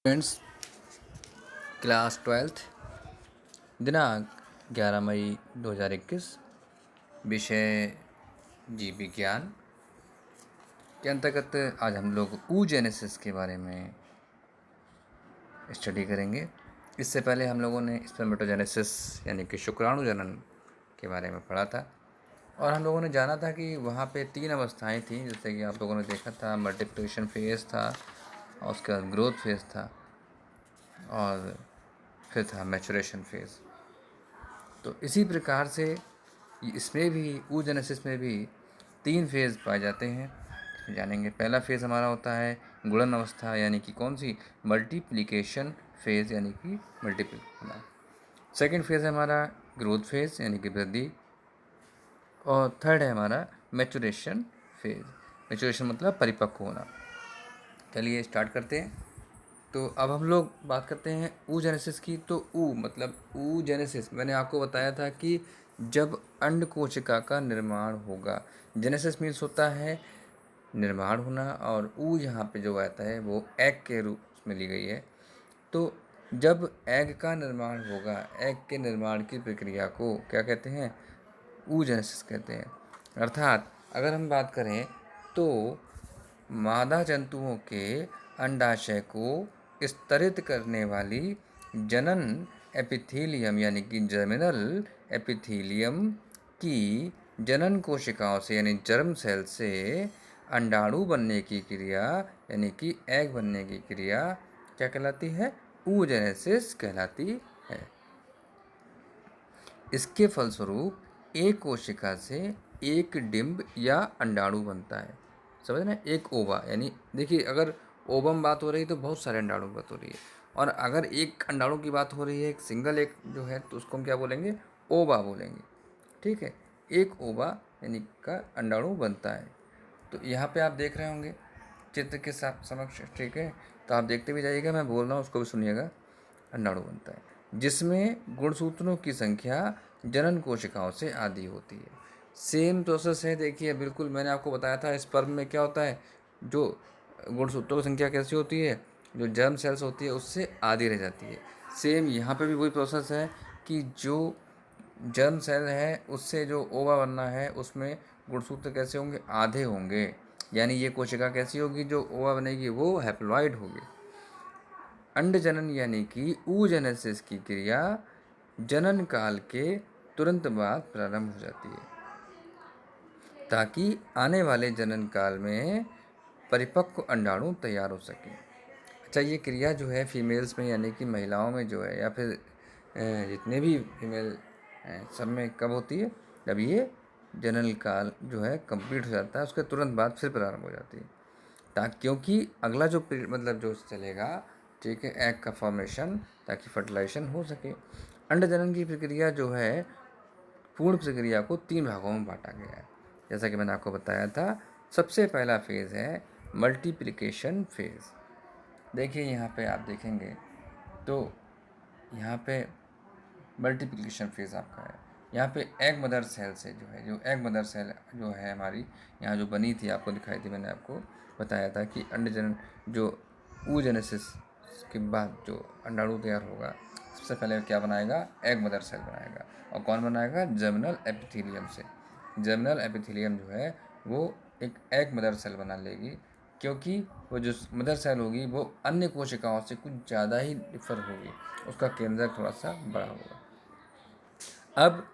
Friends, class 12th, दिनांक 11 मई 2021, विषय जीव विज्ञान के अंतर्गत आज हम लोग oogenesis के बारे में स्टडी करेंगे। इससे पहले हम लोगों ने स्पर्मेटोजेनेसिस यानी कि शुक्राणु जनन के बारे में पढ़ा था और हम लोगों ने जाना था कि वहाँ पे 3 अवस्थाएं थीं, जैसे कि आप लोगों ने देखा था। मल्टीप्लिकेशन फेज़ था और उसके बाद ग्रोथ फेज़ था और फिर था मैचुरेशन फेज़। तो इसी प्रकार से इसमें भी oogenesis में भी 3 फेज़ पाए जाते हैं, जानेंगे। पहला फेज़ हमारा होता है गुणन अवस्था, यानी कि कौन सी, मल्टीप्लिकेशन फेज़, यानी कि मल्टीपल होना। सेकेंड फेज़ है हमारा ग्रोथ फेज़, यानी कि वृद्धि। और थर्ड है हमारा मैचुरेशन फेज़। मैचुरेशन मतलब परिपक्व होना। चलिए स्टार्ट करते हैं। तो अब हम लोग बात करते हैं oogenesis की। तो मतलब oogenesis मैंने आपको बताया था कि जब अंड कोशिका का निर्माण होगा। जेनेसिस मीन्स होता है निर्माण होना, और यहाँ पे जो आता है वो एग के रूप में ली गई है। तो जब एग का निर्माण होगा, एग के निर्माण की प्रक्रिया को क्या कहते हैं, oogenesis कहते हैं। अर्थात अगर हम बात करें तो मादा जंतुओं के अंडाशय को स्तरित करने वाली जनन एपिथेलियम यानी कि जर्मिनल एपिथेलियम की जनन कोशिकाओं से यानी जर्म सेल से अंडाणु बनने की क्रिया यानी कि एग बनने की क्रिया क्या कहलाती है, oogenesis कहलाती है। इसके फलस्वरूप एक कोशिका से एक डिंब या अंडाणु बनता है। समझ रहे हैं, एक ओवा, यानी देखिए अगर ओवम बात हो रही है तो बहुत सारे अंडाणु की बात हो रही है, और अगर एक अंडाणु की बात हो रही है, एक सिंगल एक जो है, तो उसको हम क्या बोलेंगे, ओवा बोलेंगे। ठीक है, एक ओवा यानी का अंडाणु बनता है। तो यहाँ पे आप देख रहे होंगे चित्र के साथ समक्ष। ठीक है, तो आप देखते भी जाइएगा, मैं बोल रहा हूँ उसको भी सुनिएगा। अंडाणु बनता है जिसमें गुणसूत्रों की संख्या जनन कोशिकाओं से आधी होती है। सेम प्रोसेस है, देखिए बिल्कुल मैंने आपको बताया था स्पर्म में क्या होता है, जो गुणसूत्रों की संख्या कैसी होती है, जो जर्म सेल्स होती है उससे आधी रह जाती है। सेम यहाँ पे भी वही प्रोसेस है कि जो जर्म सेल है उससे जो ओवा बनना है उसमें गुणसूत्र कैसे होंगे, आधे होंगे। यानी ये कोशिका कैसी होगी, जो ओवा बनेगी वो हैप्लॉइड होगी। अंड जनन यानी कि oogenesis की क्रिया जनन काल के तुरंत बाद प्रारंभ हो जाती है, ताकि आने वाले जनन काल में परिपक्व अंडाणु तैयार हो सके। अच्छा, ये क्रिया जो है फीमेल्स में यानी कि महिलाओं में जो है, या फिर जितने भी फीमेल सब में कब होती है, जब ये जनन काल जो है कंप्लीट हो जाता है, उसके तुरंत बाद फिर प्रारंभ हो जाती है, ताकि क्योंकि अगला जो मतलब जो चलेगा, ठीक है, एग का फॉर्मेशन, ताकि फर्टिलाइजेशन हो सके। अंड जनन की प्रक्रिया जो है, पूर्ण प्रक्रिया को 3 भागों में बांटा गया है, जैसा कि मैंने आपको बताया था। सबसे पहला फेज़ है मल्टीप्लिकेशन फेज़। देखिए यहाँ पे आप देखेंगे तो यहाँ पे मल्टीप्लिकेशन फेज़ आपका है। यहाँ पे एग मदर सेल से जो है, जो एग मदर सेल जो है हमारी यहाँ जो बनी थी, आपको दिखाई थी, मैंने आपको बताया था कि अंड जनन जो oogenesis के बाद जो अंडाणु तैयार होगा, सबसे पहले क्या बनाएगा, एग मदर सेल बनाएगा। और कौन बनाएगा, जर्मिनल एपिथेलियम से। जर्मिनल एपिथेलियम जो है वो एक एग मदर सेल बना लेगी, क्योंकि वो जो मदर सेल होगी वो अन्य कोशिकाओं से कुछ ज़्यादा ही डिफर होगी, उसका केंद्रक थोड़ा सा बड़ा होगा। अब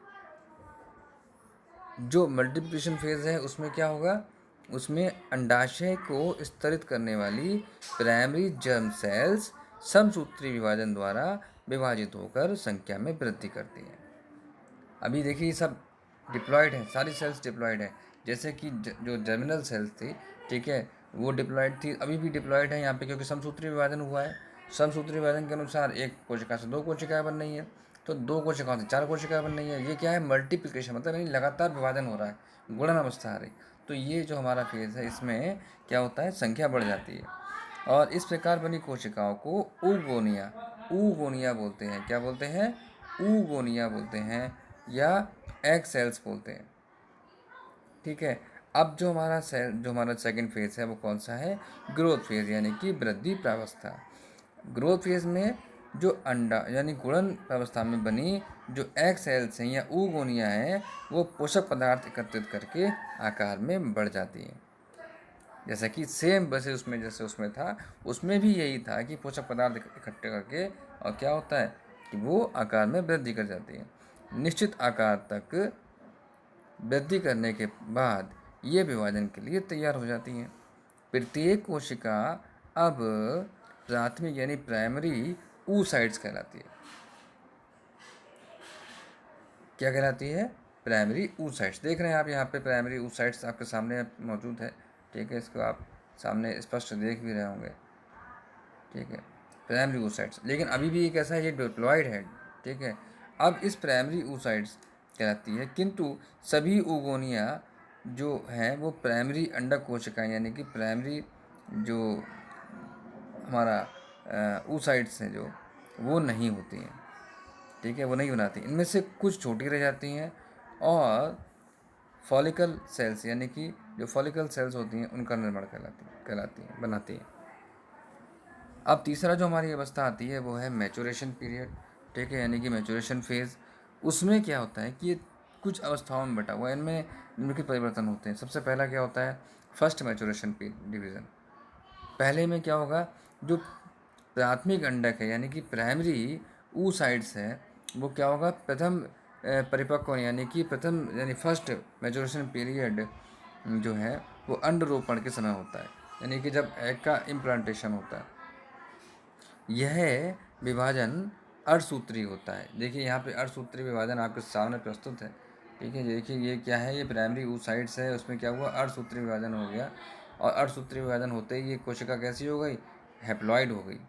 जो मल्टीप्लिकेशन फेज़ है उसमें क्या होगा, उसमें अंडाशय को स्तरित करने वाली प्राइमरी जर्म सेल्स समसूत्री विभाजन द्वारा विभाजित होकर संख्या में वृद्धि करती हैं। अभी देखिए सब डिप्लॉयड है, सारी सेल्स डिप्लॉयड है। जैसे कि जो जर्मिनल सेल्स थी, ठीक है, वो डिप्लॉयड थी, अभी भी डिप्लॉयड है यहाँ पे, क्योंकि समसूत्री विभाजन हुआ है। समसूत्री विभाजन के अनुसार एक कोशिका से 2 कोशिकाएं बन रही हैं, तो 2 कोशिकाओं से 4 कोशिकाएं बन रही हैं। ये क्या है, मल्टीप्लिकेशन, मतलब यानी लगातार विभाजन हो रहा है, गुणन अवस्था आ रही। तो ये जो हमारा फेज़ है, इसमें क्या होता है, संख्या बढ़ जाती है, और इस प्रकार बनी कोशिकाओं को ऊगोनिया ऊगोनिया बोलते हैं। क्या बोलते हैं, ऊगोनिया बोलते हैं, या एग सेल्स बोलते हैं। ठीक है, अब जो हमारा सेकंड फेज़ है वो कौन सा है, ग्रोथ फेज़, यानी कि वृद्धि प्रावस्था। ग्रोथ फेज में जो अंडा यानी गुणन अवस्था में बनी जो एग सेल्स हैं या oogonia हैं, वो पोषक पदार्थ एकत्रित करके आकार में बढ़ जाती हैं। जैसा कि सेम वैसे उसमें जैसे उसमें था, उसमें भी यही था कि पोषक पदार्थ इकट्ठे करके और क्या होता है कि वो आकार में वृद्धि कर जाती है। निश्चित आकार तक वृद्धि करने के बाद ये विभाजन के लिए तैयार हो जाती हैं। प्रत्येक कोशिका अब प्राथमिक यानी प्राइमरी oocytes कहलाती है। क्या कहलाती है? Primary oocytes। देख रहे हैं आप यहाँ पे प्राइमरी oocytes आपके सामने मौजूद है। ठीक है, इसको आप सामने स्पष्ट देख भी रहे होंगे। ठीक है, प्राइमरी oocytes। लेकिन अभी भी ये कैसा है, ये डिप्लॉयड है। ठीक है, अब इस प्राइमरी oocytes कहलाती है, किंतु सभी oogonia जो हैं वो प्राइमरी अंडक कोशिकाएं यानी कि प्राइमरी जो हमारा oocytes हैं जो वो नहीं होती हैं। ठीक है, वो नहीं बनाती। इनमें से कुछ छोटी रह जाती हैं और फॉलिकल सेल्स यानी कि जो फॉलिकल सेल्स होती हैं उनका निर्माण कहलाती हैं बनाती हैं। अब तीसरा जो हमारी अवस्था आती है वो है मैचुरेशन पीरियड। ठीक है, यानी कि मैचुरेशन फेज़। उसमें क्या होता है कि ये कुछ अवस्थाओं में बटा हुआ है, इनमें निम्नलिखित परिवर्तन होते हैं। सबसे पहला क्या होता है? First maturation division. पहले में क्या होगा, जो प्राथमिक अंडक है यानी कि प्राइमरी oocytes है, वो क्या होगा, प्रथम परिपक्व यानी कि प्रथम यानी फर्स्ट मैचुरेशन पीरियड जो है वो अंडरोपण के समय होता है, यानी कि जब एग का इम्प्लांटेशन होता है। यह विभाजन अर्धसूत्री होता है। देखिए यहाँ पे अर्धसूत्री विभाजन आपके सामने प्रस्तुत है। ठीक है, देखिए ये क्या है, ये प्राइमरी oocytes है, उसमें क्या हुआ, अर्धसूत्री विभाजन हो गया। और अर्धसूत्री विभाजन होते ही ये कोशिका कैसी हो गई, हैप्लॉइड हो गई।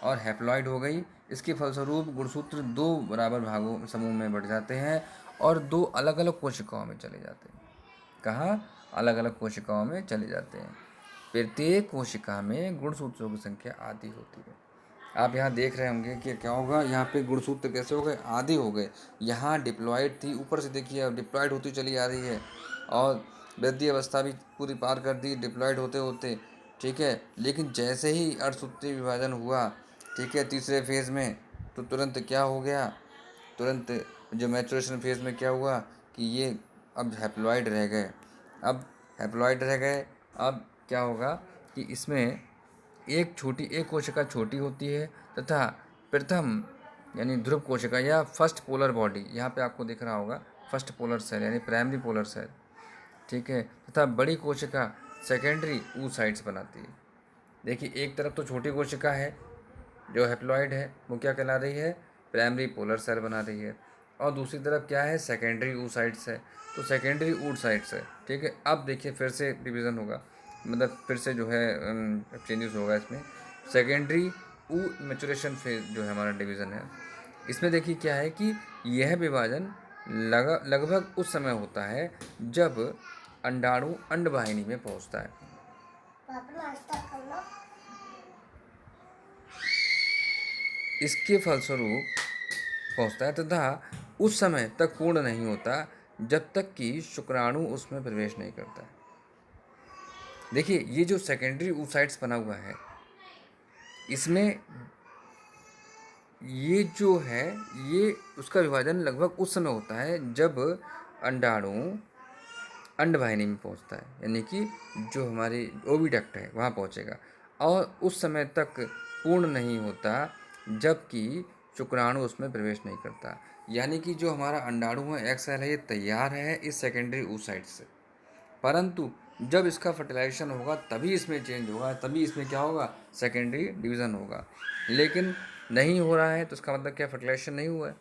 और हैप्लॉइड हो गई, इसके फलस्वरूप गुणसूत्र दो बराबर भागों समूह में बढ़ जाते हैं और दो अलग अलग कोशिकाओं में चले जाते हैं। कहाँ? अलग अलग कोशिकाओं में चले जाते हैं। प्रत्येक कोशिका में गुणसूत्रों की संख्या आधी होती है। आप यहाँ देख रहे होंगे कि क्या होगा, यहाँ पे गुणसूत्र कैसे हो गए, आधे हो गए। यहाँ डिप्लॉयड थी, ऊपर से देखिए अब डिप्लॉयड होती चली आ रही है और वृद्धि अवस्था भी पूरी पार कर दी डिप्लॉयड होते होते। ठीक है, लेकिन जैसे ही अर्धसूत्री विभाजन हुआ, ठीक है, तीसरे फेज़ में, तो तुरंत क्या हो गया, तुरंत जो मैचुरेशन फेज़ में क्या हुआ कि ये अब हैप्लॉइड रह गए। अब हैप्लॉइड रह गए, अब क्या होगा कि इसमें एक कोशिका छोटी होती है तथा प्रथम यानी ध्रुव कोशिका या फर्स्ट पोलर बॉडी, यहाँ पे आपको दिख रहा होगा फर्स्ट पोलर सेल यानी प्राइमरी पोलर सेल। ठीक है, तथा बड़ी कोशिका सेकेंडरी oocytes बनाती है। देखिए एक तरफ तो छोटी कोशिका है जो हैप्लॉइड है, वो क्या कहला रही है, प्राइमरी पोलर सेल बना रही है, और दूसरी तरफ क्या है, सेकेंडरी oocytes है, तो सेकेंडरी oocytes है। ठीक है, अब देखिए फिर से डिवीज़न होगा, मतलब फिर से जो है चेंजेस होगा इसमें। सेकेंडरी मैचुरेशन फेज जो है हमारा डिवीज़न है, इसमें देखिए क्या है कि यह विभाजन लगभग उस समय होता है जब अंडाणु अंडवाहिनी में पहुंचता है। इसके फलस्वरूप पहुंचता है तथा उस समय तक पूर्ण नहीं होता जब तक कि शुक्राणु उसमें प्रवेश नहीं करता है। देखिए ये जो सेकेंडरी oocytes बना हुआ है, इसमें ये जो है ये उसका विभाजन लगभग उस समय होता है जब अंडाणु अंडवाहिनी में पहुंचता है, यानी कि जो हमारी ओविडक्ट है वहाँ पहुंचेगा, और उस समय तक पूर्ण नहीं होता जबकि शुक्राणु उसमें प्रवेश नहीं करता। यानी कि जो हमारा अंडाणु है, एग सेल है, ये तैयार है इस सेकेंडरी oocytes से, परंतु जब इसका फर्टिलाइजेशन होगा तभी इसमें चेंज होगा, तभी इसमें क्या होगा, सेकेंडरी डिवीज़न होगा। लेकिन नहीं हो रहा है तो इसका मतलब क्या, फर्टिलाइजेशन नहीं हुआ है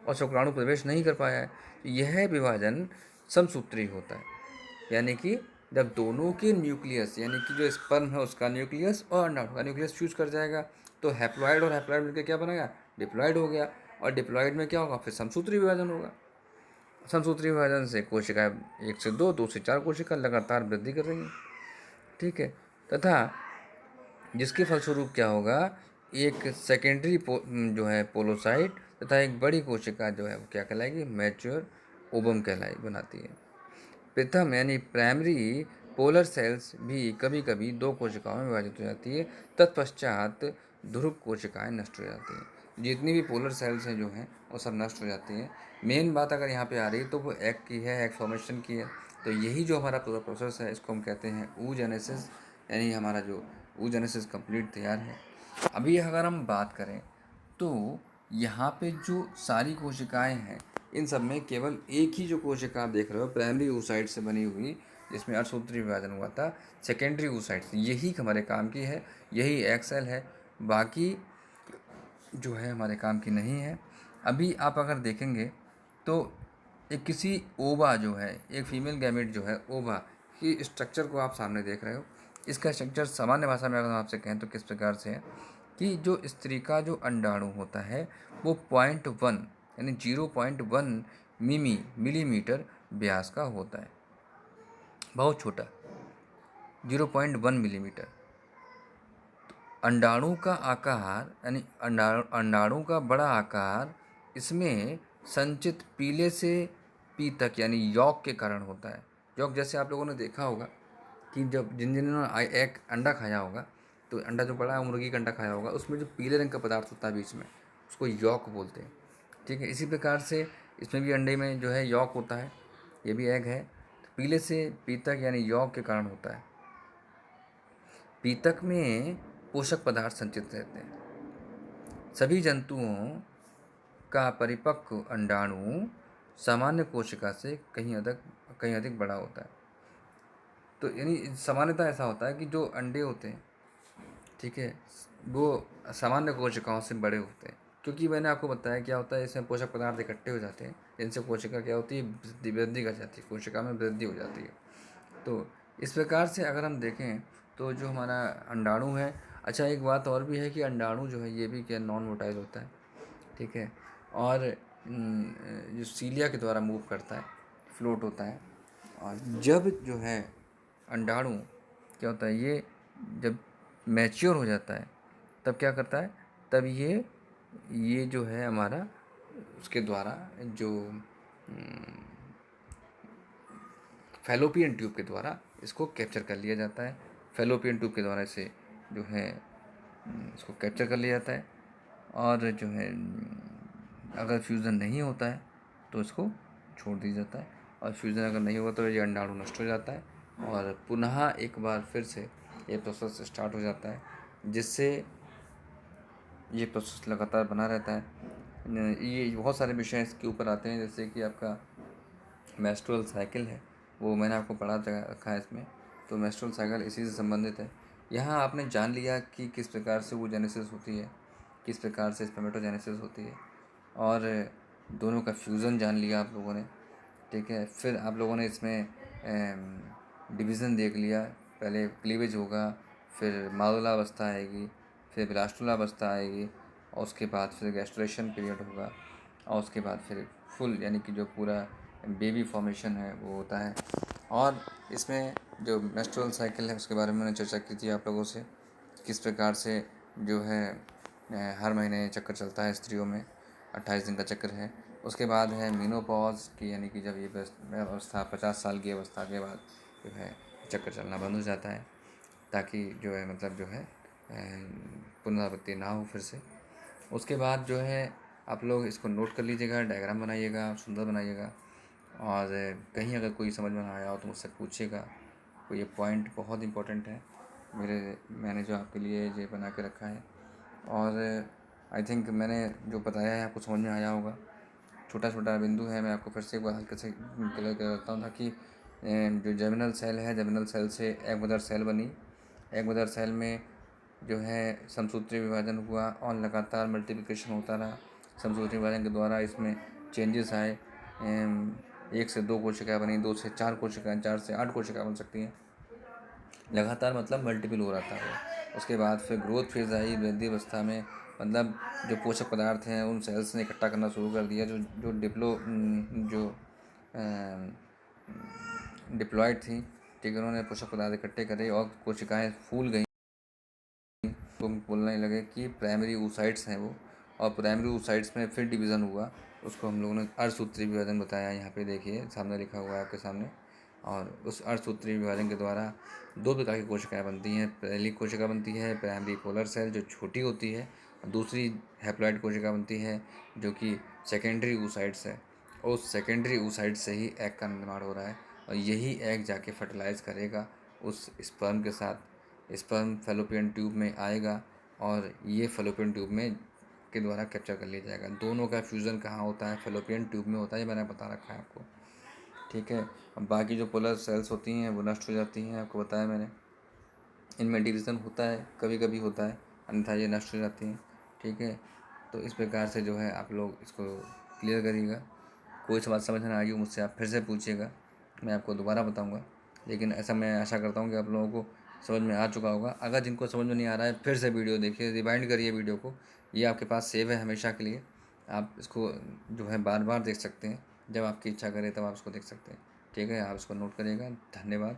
और शुक्राणु प्रवेश नहीं कर पाया है। यह विभाजन समसूत्री होता है, यानी कि जब दोनों के न्यूक्लियस यानी कि जो स्पर्म है उसका न्यूक्लियस और अंडाणु का न्यूक्लियस फ्यूज कर जाएगा, तो हैप्लॉइड और हैप्लॉइड मिलकर क्या बनेगा, डिप्लॉइड हो गया। और डिप्लॉइड में क्या होगा, फिर समसूत्री विभाजन होगा। समसूत्री विभाजन से कोशिका 1 से 2, 2 से 4 कोशिका लगातार वृद्धि कर रही हैं। ठीक है, तथा जिसके फलस्वरूप क्या होगा, एक सेकेंडरी जो है पोलोसाइट तथा एक बड़ी कोशिका जो है वो क्या कहलाएगी, मैच्योर ओवम बनाती है। प्रथम यानी प्राइमरी पोलर सेल्स भी कभी कभी 2 कोशिकाओं में विभाजित हो जाती है। तत्पश्चात ध्रुव कोशिकाएं नष्ट हो जाती हैं। जितनी भी पोलर सेल्स हैं जो हैं वो सब नष्ट हो जाती हैं। मेन बात अगर यहाँ पे आ रही है तो वो एग की है, एग फॉर्मेशन की है। तो यही जो हमारा पूरा प्रोसेस है इसको हम कहते हैं oogenesis, यानी हमारा जो oogenesis कंप्लीट तैयार है। अभी अगर हम बात करें तो यहाँ पे जो सारी कोशिकाएं हैं इन सब में केवल एक ही जो कोशिका आप देख रहे हो प्राइमरी oocyte से बनी हुई, जिसमें अर्धसूत्री विभाजन हुआ था, सेकेंडरी oocyte यही हमारे काम की है, यही एग सेल है, बाकी जो है हमारे काम की नहीं है। अभी आप अगर देखेंगे तो एक किसी ओवा जो है, एक फीमेल गैमेट जो है ओवा की स्ट्रक्चर को आप सामने देख रहे हो। इसका स्ट्रक्चर सामान्य भाषा में अगर आपसे कहें तो किस प्रकार से है कि जो स्त्री का जो अंडाणु होता है वो 0.1 यानी 0.1 मिलीमीटर व्यास का होता है, बहुत छोटा, 0.1 मिलीमीटर। अंडाणु का आकार यानी अंडाणु का बड़ा आकार इसमें संचित पीले से पीतक यानी यॉक के कारण होता है। यॉक जैसे आप लोगों ने देखा होगा कि जब जिन जिन्होंने एक अंडा खाया होगा तो अंडा जो बड़ा मुर्गी का अंडा खाया होगा उसमें जो पीले रंग का पदार्थ होता है बीच में उसको यॉक बोलते हैं। ठीक है, इसी प्रकार से इसमें भी अंडे में जो है यॉक होता है, ये भी एग है। तो पीले से पीतक यानी यॉक के कारण होता है। पीतक में पोषक पदार्थ संचित रहते हैं। सभी जंतुओं का परिपक्व अंडाणु सामान्य कोशिका से कहीं अधिक बड़ा होता है। तो यानी सामान्यतः ऐसा होता है कि जो अंडे होते हैं, ठीक है, वो सामान्य कोशिकाओं से बड़े होते हैं, क्योंकि मैंने आपको बताया क्या होता है, इसमें पोषक पदार्थ इकट्ठे हो जाते हैं जिनसे कोशिका क्या होती है, वृद्धि कर जाती है, कोशिका में वृद्धि हो जाती है। तो इस प्रकार से अगर हम देखें तो जो हमारा अंडाणु है, अच्छा एक बात और भी है कि अंडाणु जो है ये भी क्या नॉन मोटाइल होता है, ठीक है, और जो सीलिया के द्वारा मूव करता है, फ्लोट होता है। और जब जो है अंडाणु क्या होता है, ये जब मैच्योर हो जाता है तब क्या करता है, तब ये जो है हमारा उसके द्वारा जो फैलोपियन ट्यूब के द्वारा इसको कैप्चर कर लिया जाता है। फैलोपियन ट्यूब के द्वारा इसे जो है इसको कैप्चर कर लिया जाता है। और जो है अगर फ्यूज़न नहीं होता है तो इसको छोड़ दिया जाता है, और फ्यूज़न अगर नहीं हुआ तो ये अंडाणु नष्ट हो जाता है और पुनः एक बार फिर से ये प्रोसेस स्टार्ट हो जाता है, जिससे ये प्रोसेस लगातार बना रहता है। ये बहुत सारे विषय इसके ऊपर आते हैं, जैसे कि आपका मेंस्ट्रुअल साइकिल है, वो मैंने आपको पढ़ा रखा है इसमें। तो मेंस्ट्रुअल साइकिल इसी से संबंधित है। यहाँ आपने जान लिया कि किस प्रकार से oogenesis होती है, किस प्रकार से स्पर्मेटोजेनेसिस होती है, और दोनों का फ्यूज़न जान लिया आप लोगों ने, ठीक है। फिर आप लोगों ने इसमें डिवीज़न देख लिया, पहले क्लीवेज होगा, फिर मादुलावस्था आएगी, फिर ब्लास्टुलावस्था आएगी, और उसके बाद फिर गैस्ट्रेशन पीरियड होगा, और उसके बाद फिर फुल यानी कि जो पूरा बेबी फॉर्मेशन है वो होता है। और इसमें जो मेंस्ट्रुअल साइकिल है उसके बारे में मैंने चर्चा की थी आप लोगों से, किस प्रकार से जो है हर महीने चक्कर चलता है स्त्रियों में, 28 दिन का चक्कर है। उसके बाद है मीनोपॉज की, यानी कि जब ये अवस्था 50 साल की अवस्था के बाद जो है चक्कर चलना बंद हो जाता है, ताकि जो है मतलब जो है पुनरावृत्ति ना हो फिर से। उसके बाद जो है आप लोग इसको नोट कर लीजिएगा, डायग्राम बनाइएगा, सुंदर बनाइएगा, और कहीं अगर कोई समझ में ना आया हो तो मुझसे पूछिएगा। तो ये पॉइंट बहुत इंपॉर्टेंट है मैंने जो आपके लिए ये बना के रखा है, और आई थिंक मैंने जो बताया है आपको समझ में आया होगा। छोटा छोटा बिंदु है, मैं आपको फिर से एक बार हल्के से क्लियर कर देता हूँ, ताकि जो जर्मिनल सेल है, जर्मिनल सेल से एग मदर सेल बनी, एग मदर सेल में जो है समसूत्री विभाजन हुआ और लगातार मल्टीप्लिकेशन होता रहा। समसूत्री विभाजन के द्वारा इसमें चेंजेस आए, 1 से 2 कोशिकाएँ बनी, 2 से 4 कोशिकाएँ, 4 से 8 कोशिकाएँ बन सकती हैं, लगातार मतलब मल्टीपल हो रहा था वो। उसके बाद फिर ग्रोथ फेज़ आई, वृद्धि अवस्था में मतलब जो पोषक पदार्थ हैं उन सेल्स ने इकट्ठा करना शुरू कर दिया, जो डिप्लॉयड थी, ठीक है, उन्होंने पोषक पदार्थ इकट्ठे करे और कोशिकाएँ फूल गई, तो बोलने लगे कि प्राइमरी oocytes हैं वो, और प्राइमरी oocytes में फिर डिवीज़न हुआ, उसको हम लोगों ने अर्धसूत्री विभाजन बताया। यहाँ पे देखिए सामने लिखा हुआ है आपके सामने, और उस अर्धसूत्री विभाजन के द्वारा दो प्रकार की कोशिकाएं बनती हैं। पहली कोशिका बनती है प्राइमरी पोलर सेल जो छोटी होती है, और दूसरी हैप्लॉइड कोशिका बनती है जो कि सेकेंडरी oocytes है। और उस सेकेंडरी oocyte से ही एग का निर्माण हो रहा है, और यही एग जाके फर्टिलाइज करेगा उस स्पर्म के साथ। स्पर्म फैलोपियन ट्यूब में आएगा और ये फैलोपियन ट्यूब में के द्वारा कैप्चर कर लिया जाएगा। दोनों का फ्यूज़न कहाँ होता है? फैलोपियन ट्यूब में होता है, ये मैंने बता रखा है आपको। ठीक है। अब बाकी जो पोलर सेल्स होती हैं वो नष्ट हो जाती हैं, आपको बताया मैंने। इनमें डिवीज़न होता है, कभी कभी होता है, अन्यथा ये नष्ट हो जाती हैं। ठीक है। तो इस प्रकार से जो है आप लोग इसको क्लियर करिएगा। कोई सी बात समझ में ना आई हो मुझसे आप फिर से पूछिएगा, मैं आपको दोबारा बताऊंगा। लेकिन ऐसा मैं आशा करता हूँ कि आप लोगों को समझ में आ चुका होगा। अगर जिनको समझ में नहीं आ रहा है फिर से वीडियो देखिए, रिवाइंड करिए वीडियो को। ये आपके पास सेव है हमेशा के लिए। आप इसको जो है बार बार देख सकते हैं, जब आपकी इच्छा करे तब आप इसको देख सकते हैं। ठीक है, आप इसको नोट करिएगा। धन्यवाद।